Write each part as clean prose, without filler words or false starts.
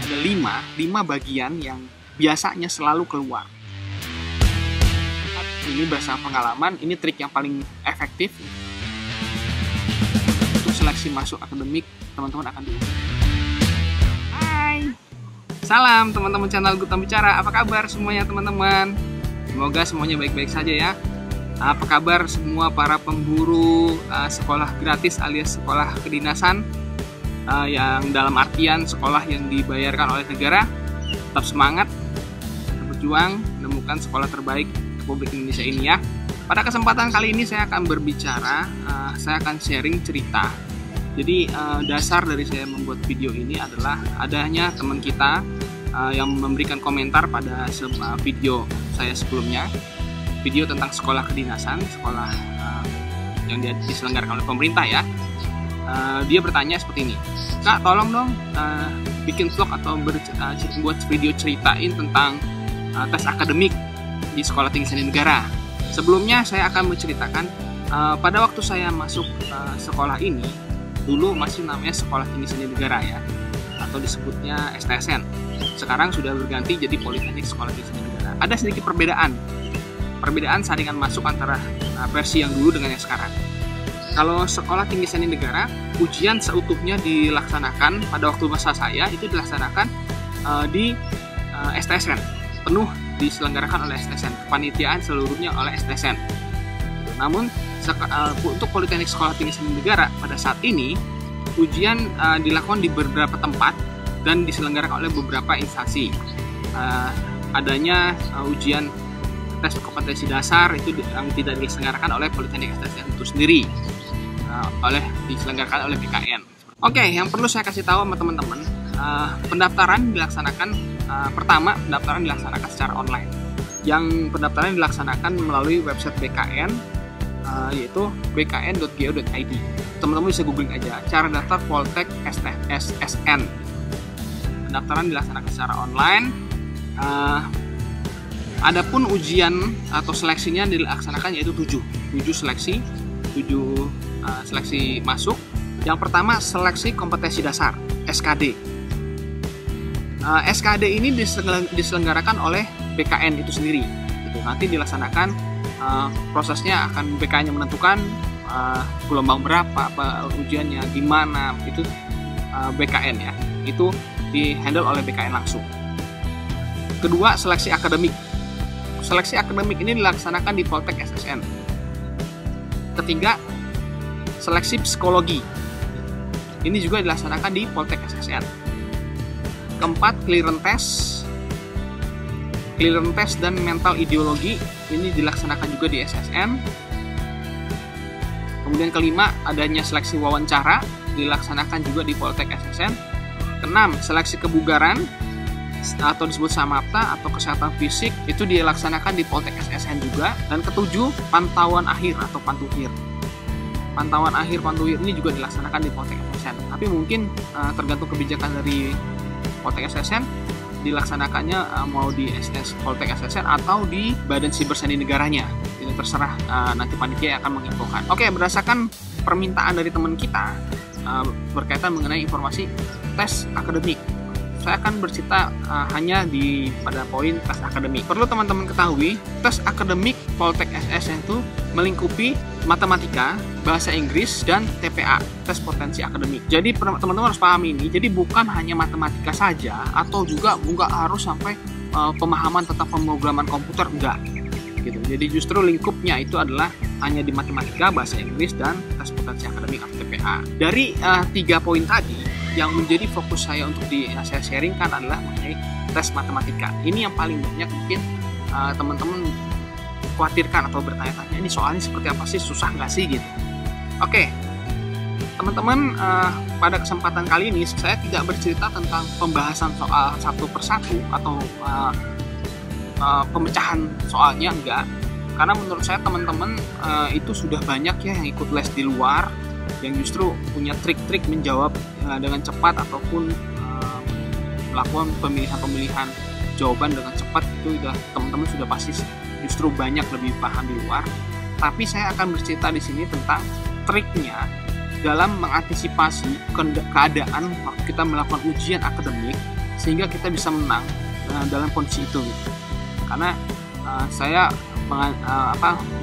ada 5 bagian yang biasanya selalu keluar. Ini berdasarkan pengalaman, ini trik yang paling efektif untuk seleksi masuk akademik teman-teman akan diuji. Hai, salam teman-teman channel Gutam Bicara. Apa kabar semuanya teman-teman? Semoga semuanya baik-baik saja ya. Apa kabar semua para pemburu sekolah gratis alias sekolah kedinasan, yang dalam artian sekolah yang dibayarkan oleh negara? Tetap semangat, berjuang, menemukan sekolah terbaik Republik Indonesia ini ya. Pada kesempatan kali ini saya akan berbicara, saya akan sharing cerita. Jadi dasar dari saya membuat video ini adalah adanya teman kita yang memberikan komentar pada video saya sebelumnya, video tentang sekolah kedinasan, sekolah yang diselenggarakan oleh pemerintah ya. Dia bertanya seperti ini, Kak tolong dong bikin vlog atau buat video ceritain tentang tes akademik di Sekolah Tinggi Seni Negara. Sebelumnya saya akan menceritakan pada waktu saya masuk sekolah ini, dulu masih namanya Sekolah Tinggi Seni Negara ya, atau disebutnya STSN. Sekarang sudah berganti jadi Politeknik Sekolah Tinggi Seni Negara. Ada sedikit perbedaan saringan masuk antara versi yang dulu dengan yang sekarang. Kalau Sekolah Tinggi Seni Negara, ujian seutuhnya dilaksanakan pada waktu masa saya itu dilaksanakan di STSN, penuh diselenggarakan oleh STSN, kepanitiaan seluruhnya oleh STSN. Namun untuk Politeknik Sekolah Tinggi Seni Negara pada saat ini ujian dilakukan di beberapa tempat dan diselenggarakan oleh beberapa instansi. Adanya ujian tes kompetensi dasar itu yang tidak diselenggarakan oleh Politeknik STSN itu sendiri, diselenggarakan oleh BKN. Oke, yang perlu saya kasih tahu sama teman-teman, pendaftaran dilaksanakan pendaftaran dilaksanakan secara online. Yang pendaftaran dilaksanakan melalui website BKN, yaitu bkn.go.id. Teman-teman bisa googling aja cara daftar Poltek SSN. Pendaftaran dilaksanakan secara online. Adapun ujian atau seleksinya dilaksanakan yaitu 7 seleksi masuk. Yang pertama seleksi kompetensi dasar SKD. SKD ini diselenggarakan oleh BKN itu sendiri. Nanti dilaksanakan, prosesnya akan BKN yang menentukan gelombang berapa, ujiannya gimana, itu BKN ya. Itu dihandle oleh BKN langsung. Kedua, seleksi akademik. Seleksi akademik ini dilaksanakan di Poltek SSN. Ketiga, seleksi psikologi. Ini juga dilaksanakan di Poltek SSN. Keempat, clearance test dan mental ideologi, ini dilaksanakan juga di SSN. Kemudian kelima, adanya seleksi wawancara, dilaksanakan juga di Poltek SSN. Keenam, seleksi kebugaran atau disebut samapta atau kesehatan fisik, itu dilaksanakan di Poltek SSN juga. Dan ketujuh, pantauan akhir atau pantuhir. Pantauan akhir pantuhir ini juga dilaksanakan di Poltek SSN. Tapi mungkin tergantung kebijakan dari Poltek SSN, dilaksanakannya mau di Poltek SSN atau di Badan Siber Seni Negaranya. Ini terserah nanti panitia yang akan menginfokan. Oke, berdasarkan permintaan dari teman kita berkaitan mengenai informasi tes akademik, saya akan bercerita hanya pada poin tes akademik. Perlu teman-teman ketahui, tes akademik Poltek SSN itu melingkupi matematika, bahasa Inggris, dan TPA, tes potensi akademik. Jadi teman-teman harus paham ini. Jadi bukan hanya matematika saja, atau juga nggak harus sampai pemahaman tentang pemrograman komputer, enggak. Gitu. Jadi justru lingkupnya itu adalah hanya di matematika, bahasa Inggris, dan tes potensi akademik atau TPA. Dari 3 poin tadi, yang menjadi fokus saya untuk saya sharingkan adalah mengenai tes matematika. Ini yang paling banyak mungkin teman-teman khawatirkan atau bertanya-tanya, ini soalnya seperti apa sih, susah nggak sih gitu. Oke, teman-teman, pada kesempatan kali ini saya tidak bercerita tentang pembahasan soal satu persatu atau pemecahan soalnya, enggak. Karena menurut saya teman-teman itu sudah banyak ya yang ikut les di luar, yang justru punya trik-trik menjawab dengan cepat ataupun melakukan pemilihan jawaban dengan cepat. Itu teman-teman sudah pasti justru banyak lebih paham di luar. Tapi saya akan bercerita di sini tentang triknya dalam mengantisipasi keadaan waktu kita melakukan ujian akademik sehingga kita bisa menang dalam kondisi itu gitu. Karena saya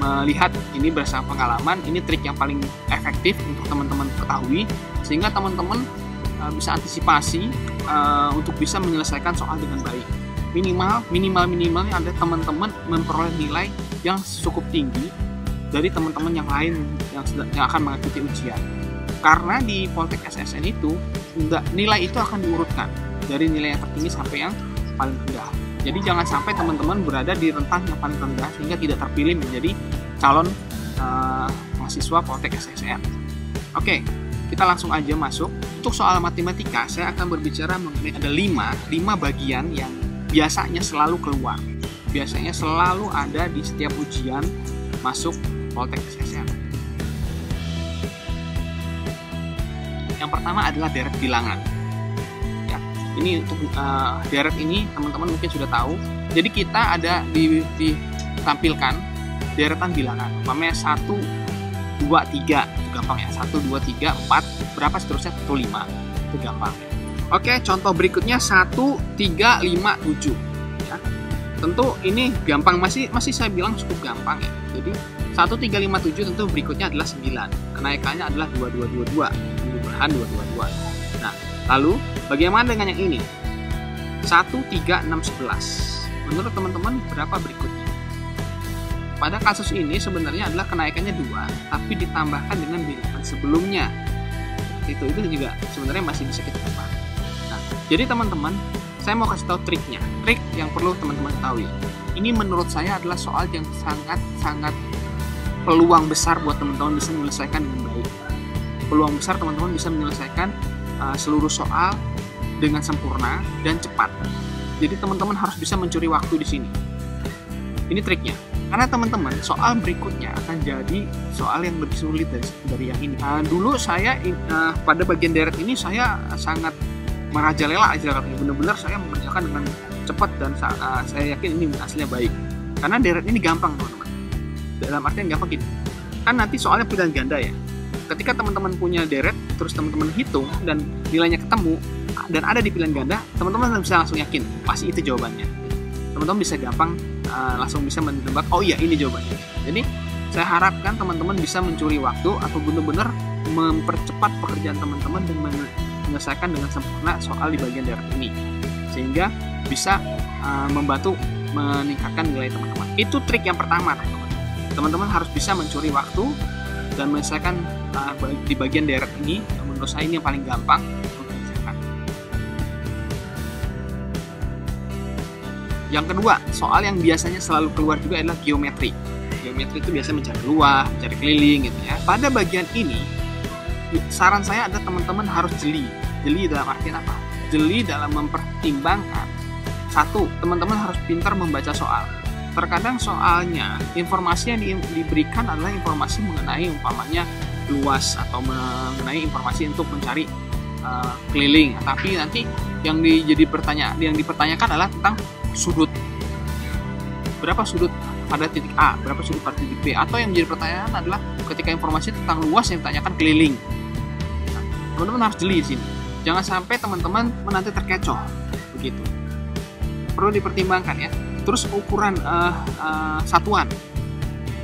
melihat ini berdasarkan pengalaman, ini trik yang paling efektif untuk teman-teman ketahui, sehingga teman-teman bisa antisipasi untuk bisa menyelesaikan soal dengan baik. Minimalnya ada teman-teman memperoleh nilai yang cukup tinggi dari teman-teman yang lain yang akan mengikuti ujian. Karena di Poltek SSN itu nilai itu akan diurutkan dari nilai yang tertinggi sampai yang paling rendah. Jadi jangan sampai teman-teman berada di rentang yang paling rendah sehingga tidak terpilih menjadi calon mahasiswa Poltek SSN. Oke, kita langsung aja masuk. Untuk soal matematika, saya akan berbicara mengenai ada 5 bagian yang biasanya selalu keluar. Biasanya selalu ada di setiap ujian masuk Poltek SSN. Yang pertama adalah deret bilangan. Ya, ini untuk deret ini teman-teman mungkin sudah tahu. Jadi kita ada ditampilkan deretan bilangan. Umpamanya 1, 2, 3, itu gampang ya. 1, 2, 3, 4, berapa seterusnya? 1, 5, itu gampang. Oke, contoh berikutnya 1, 3, 5, 7. Ya. Tentu ini gampang, masih saya bilang cukup gampang ya. Jadi 1, 3, 5, 7 tentu berikutnya adalah 9. Kenaikannya adalah 2, 2, 2, 2. Perubahan 2, 2, 2. Nah, lalu bagaimana dengan yang ini? 1, 3, 6, 11. Menurut teman-teman berapa berikutnya? Pada kasus ini sebenarnya adalah kenaikannya 2, tapi ditambahkan dengan bilangan sebelumnya. Itu juga sebenarnya masih bisa kita dapat. Nah, jadi teman-teman, saya mau kasih tahu triknya. Trik yang perlu teman-teman ketahui. Ini menurut saya adalah soal yang sangat peluang besar buat teman-teman bisa menyelesaikan dengan baik. Peluang besar teman-teman bisa menyelesaikan seluruh soal dengan sempurna dan cepat. Jadi teman-teman harus bisa mencuri waktu di sini. Ini triknya. Karena teman-teman, soal berikutnya akan jadi soal yang lebih sulit dari yang ini. Dulu saya pada bagian deret ini saya sangat merajalela aja, benar-benar saya mengerjakan dengan cepat dan saya yakin ini hasilnya baik. Karena deret ini gampang teman-teman. Dalam artian gampang gini. Kan nanti soalnya pilihan ganda ya. Ketika teman-teman punya deret, terus teman-teman hitung dan nilainya ketemu dan ada di pilihan ganda, teman-teman bisa langsung yakin pasti itu jawabannya. Teman-teman bisa gampang langsung bisa menebak, oh iya ini jawabannya. Jadi saya harapkan teman-teman bisa mencuri waktu atau benar-benar mempercepat pekerjaan teman-teman dan menyelesaikan dengan sempurna soal di bagian deret ini, sehingga bisa membantu meningkatkan nilai teman-teman. Itu trik yang pertama teman-teman. Teman-teman harus bisa mencuri waktu dan menyelesaikan di bagian deret ini, yang menurut saya ini yang paling gampang untuk menyelesaikan. Yang kedua, soal yang biasanya selalu keluar juga adalah geometri. Geometri itu biasanya mencari luas, mencari keliling gitu ya. Pada bagian ini, saran saya adalah teman-teman harus jeli. Jeli dalam artian apa? Jeli dalam mempertimbangkan. Satu, teman-teman harus pintar membaca soal. Terkadang soalnya, informasi yang diberikan adalah informasi mengenai umpamanya luas atau mengenai informasi untuk mencari keliling. Tapi nanti yang dipertanyakan adalah tentang sudut. Berapa sudut pada titik A, berapa sudut pada titik B, atau yang menjadi pertanyaan adalah ketika informasi tentang luas yang ditanyakan keliling. Nah, teman-teman harus jeli di sini. Jangan sampai teman-teman nanti terkecoh begitu. Perlu dipertimbangkan ya. Terus ukuran satuan.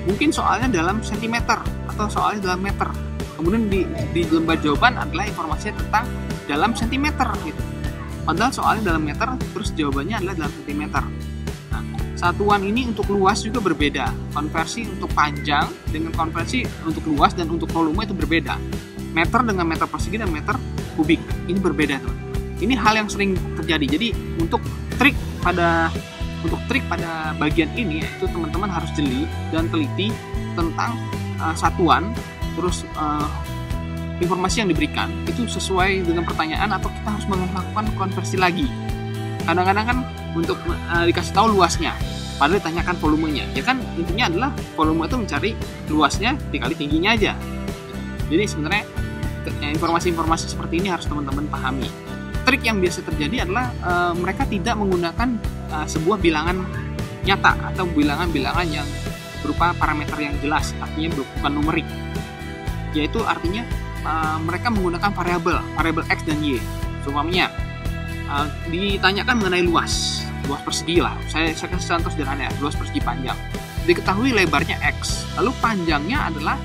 Mungkin soalnya dalam sentimeter atau soalnya dalam meter. Kemudian di lembar jawaban adalah informasinya tentang dalam sentimeter gitu. Padahal soalnya dalam meter, terus jawabannya adalah dalam sentimeter. Nah, satuan ini untuk luas juga berbeda. Konversi untuk panjang dengan konversi untuk luas dan untuk volume itu berbeda. Meter dengan meter persegi dan meter kubik ini berbeda, teman. Ini hal yang sering terjadi. Jadi untuk trik pada bagian ini itu teman-teman harus jeli dan teliti tentang satuan, terus informasi yang diberikan itu sesuai dengan pertanyaan atau kita harus melakukan konversi lagi. Kadang-kadang kan untuk dikasih tahu luasnya, padahal ditanyakan volumenya. Ya kan intinya adalah volume itu mencari luasnya dikali tingginya aja. Jadi sebenarnya informasi-informasi seperti ini harus teman-teman pahami. Trik yang biasa terjadi adalah mereka tidak menggunakan sebuah bilangan nyata atau bilangan-bilangan yang berupa parameter yang jelas, artinya bukan numerik. Yaitu artinya mereka menggunakan variabel X dan Y. Umpamanya ditanyakan mengenai luas persegi lah. Saya kasih contoh sederhana ya, luas persegi panjang. Diketahui lebarnya X, lalu panjangnya adalah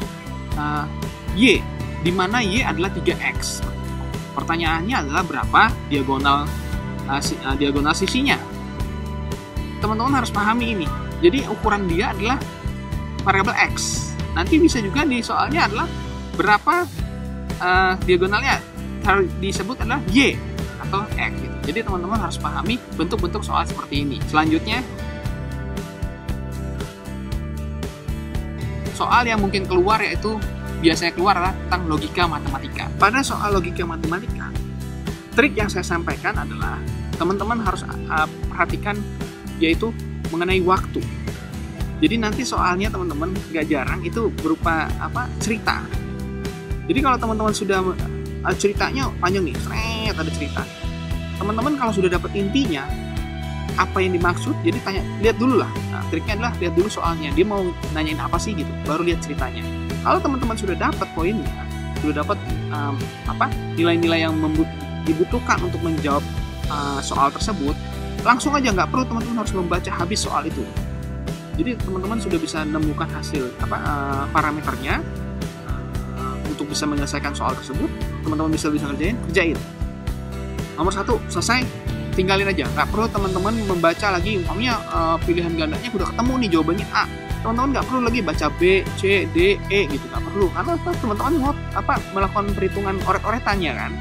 Y, di mana Y adalah 3X. Pertanyaannya adalah berapa diagonal sisinya. Teman-teman harus pahami ini. Jadi ukuran dia adalah variabel X. Nanti bisa juga di soalnya adalah berapa diagonalnya disebut adalah Y atau X gitu. Jadi teman-teman harus pahami bentuk-bentuk soal seperti ini. Selanjutnya, soal yang mungkin keluar yaitu biasanya keluar adalah tentang logika matematika. Pada soal logika matematika, trik yang saya sampaikan adalah teman-teman harus perhatikan yaitu mengenai waktu. Jadi nanti soalnya teman-teman gak jarang itu berupa cerita. Jadi kalau teman-teman sudah ceritanya panjang nih, ada cerita. Teman-teman kalau sudah dapat intinya apa yang dimaksud, jadi lihat dulu lah. Nah, triknya adalah lihat dulu soalnya, dia mau nanyain apa sih gitu, baru lihat ceritanya. Kalau teman-teman sudah dapat poinnya, sudah dapat nilai-nilai yang dibutuhkan untuk menjawab soal tersebut, langsung aja, nggak perlu teman-teman harus membaca habis soal itu. Jadi teman-teman sudah bisa menemukan hasil parameternya untuk bisa menyelesaikan soal tersebut. Teman-teman bisa kerjain. Nomor 1 selesai, tinggalin aja. Nggak perlu teman-teman membaca lagi. Umpamanya pilihan gandanya udah ketemu nih jawabannya A. Teman-teman nggak perlu lagi baca B, C, D, E gitu, nggak perlu. Karena teman-teman melakukan perhitungan oret-oretannya kan.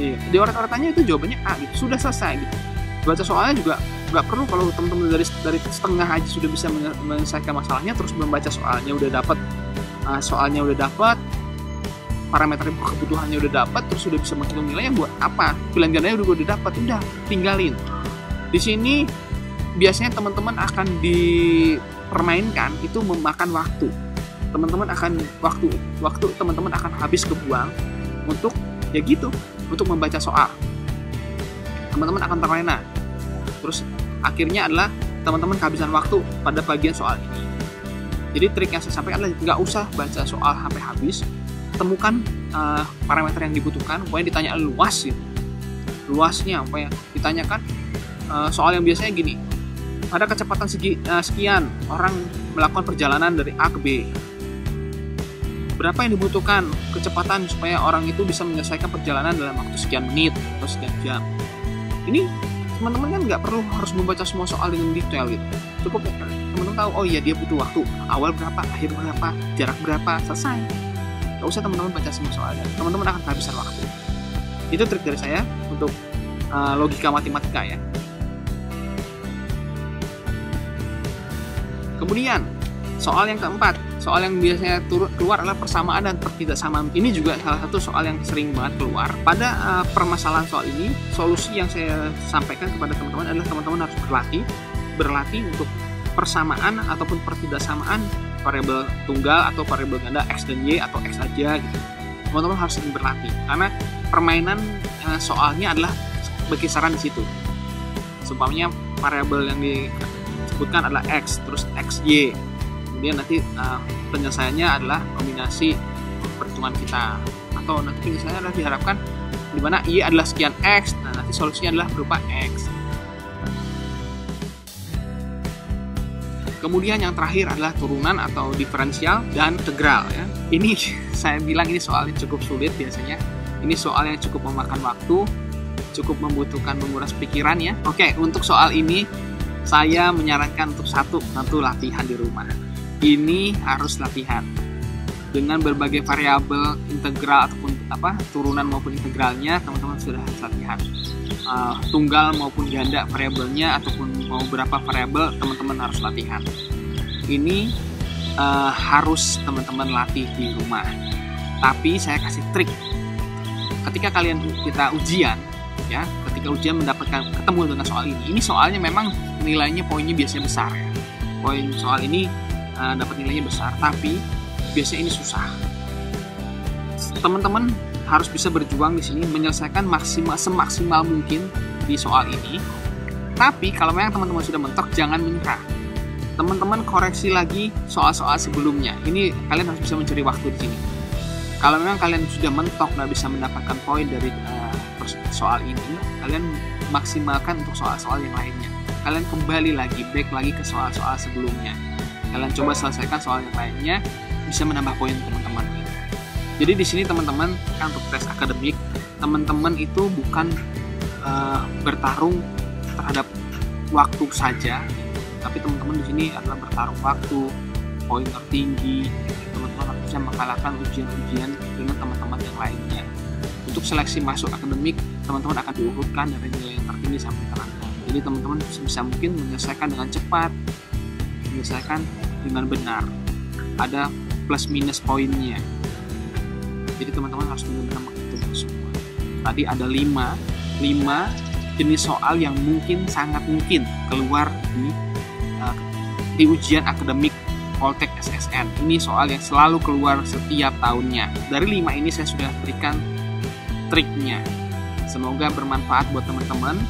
Di oret-oretannya itu jawabannya A gitu. Sudah selesai gitu. Baca soalnya juga nggak perlu. Kalau teman-teman dari setengah aja sudah bisa menyelesaikan masalahnya, terus membaca soalnya udah dapat, parameter kebutuhannya udah dapat, terus sudah bisa menghitung nilai yang buat apa, pilihan gandanya udah dapat, udah tinggalin. Di sini biasanya teman-teman akan dipermainkan itu memakan waktu. Teman-teman akan waktu teman-teman akan habis kebuang untuk untuk membaca soal. Teman-teman akan terlena. Terus akhirnya adalah teman-teman kehabisan waktu pada bagian soal ini. Jadi trik yang saya sampaikan adalah nggak usah baca soal sampai habis. Temukan parameter yang dibutuhkan. Pokoknya ditanya luas gitu. Luasnya apa ya? Ditanyakan soal yang biasanya gini. Ada kecepatan sekian, orang melakukan perjalanan dari A ke B. Berapa yang dibutuhkan kecepatan supaya orang itu bisa menyelesaikan perjalanan dalam waktu sekian menit atau sekian jam. Ini teman-teman kan nggak perlu harus membaca semua soal dengan detail gitu. Cukup ya, teman-teman tahu, oh iya dia butuh waktu awal berapa, akhir berapa, jarak berapa, selesai. Nggak usah teman-teman baca semua soalnya, teman-teman akan kehabisan waktu. Itu trik dari saya untuk logika matematika ya. Kemudian soal yang keempat, soal yang biasanya keluar adalah persamaan dan pertidaksamaan. Ini juga salah satu soal yang sering banget keluar. Pada permasalahan soal ini, solusi yang saya sampaikan kepada teman-teman adalah teman-teman harus berlatih untuk persamaan ataupun pertidaksamaan variabel tunggal atau variabel ganda X dan Y atau X aja gitu. Teman-teman harus sering berlatih karena permainan soalnya adalah berkisaran di situ. Seumpamanya variabel yang disebutkan adalah X, terus XY. Kemudian nanti penyelesaiannya adalah kombinasi perhitungan kita, atau nanti penyelesaiannya adalah diharapkan di mana Y adalah sekian X, nah nanti solusinya adalah berupa X. Kemudian yang terakhir adalah turunan atau diferensial dan integral ya. Ini saya bilang ini soal yang cukup sulit biasanya. Ini soal yang cukup memakan waktu, cukup membutuhkan menguras pikiran ya. Oke, untuk soal ini saya menyarankan untuk tentu latihan di rumah. Ini harus latihan dengan berbagai variabel integral ataupun turunan maupun integralnya, teman-teman sudah harus latihan. Tunggal maupun ganda variabelnya ataupun mau berapa variabel, teman-teman harus latihan. Ini harus teman-teman latih di rumah. Tapi saya kasih trik. Ketika kita ujian ya, ketika ujian ketemu dengan soal ini soalnya memang nilainya poinnya biasanya besar ya. Poin soal ini dapat nilainya besar, tapi biasanya ini susah. Teman-teman harus bisa berjuang di sini menyelesaikan semaksimal mungkin di soal ini. Tapi kalau memang teman-teman sudah mentok, jangan menyerah. Teman-teman koreksi lagi soal-soal sebelumnya. Ini kalian harus bisa mencuri waktu di sini. Kalau memang kalian sudah mentok nggak bisa mendapatkan poin dari soal ini, kalian maksimalkan untuk soal-soal yang lainnya. Kalian kembali lagi, back lagi ke soal-soal sebelumnya. Kalian coba selesaikan soal yang lainnya, bisa menambah poin teman-teman. Jadi di sini teman-teman, kan untuk tes akademik, teman-teman itu bukan bertarung terhadap waktu saja, tapi teman-teman di sini adalah bertarung waktu, poin tertinggi. Teman-teman harus bisa mengalahkan ujian-ujian dengan teman-teman yang lainnya. Untuk seleksi masuk akademik, teman-teman akan diurutkan dari nilai yang tertinggi sampai terendah. Jadi teman-teman bisa mungkin menyelesaikan dengan cepat, menyelesaikan dengan benar. Ada plus minus poinnya. Jadi teman-teman harus benar-benar menghitung semua. Tadi ada 5 jenis soal yang sangat mungkin keluar di ujian akademik Poltek SSN. Ini soal yang selalu keluar setiap tahunnya. Dari 5 ini saya sudah berikan triknya. Semoga bermanfaat buat teman-teman.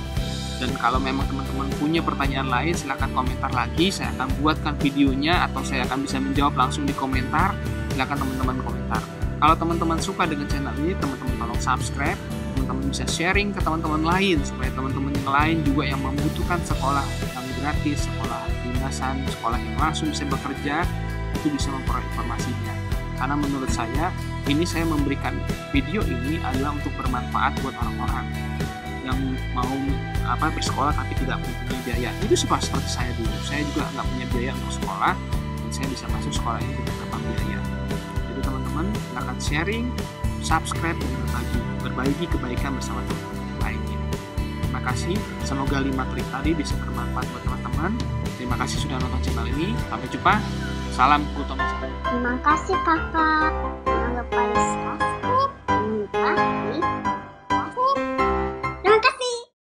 Dan kalau memang teman-teman punya pertanyaan lain, silahkan komentar lagi. Saya akan buatkan videonya atau saya akan bisa menjawab langsung di komentar. Silahkan teman-teman komentar. Kalau teman-teman suka dengan channel ini, teman-teman tolong subscribe. Teman-teman bisa sharing ke teman-teman lain, supaya teman-teman yang lain juga yang membutuhkan sekolah yang gratis, sekolah dinasan, sekolah yang langsung bisa bekerja, itu bisa memperoleh informasinya. Karena menurut saya, ini saya memberikan video ini adalah untuk bermanfaat buat orang-orang yang mau bersekolah tapi tidak punya biaya. Itu seperti saya dulu. Saya juga nggak punya biaya untuk sekolah, dan saya bisa masuk sekolah ini dengan tanpa biaya. Jadi teman-teman silakan sharing, subscribe, dan berbagi kebaikan bersama teman-teman lainnya. Terima kasih. Semoga 5 trik tadi bisa bermanfaat buat teman-teman. Terima kasih sudah nonton channel ini. Sampai jumpa. Salam Gutami Cara. Terima kasih kakak. Jangan lupa di subscribe. Jangan lupa di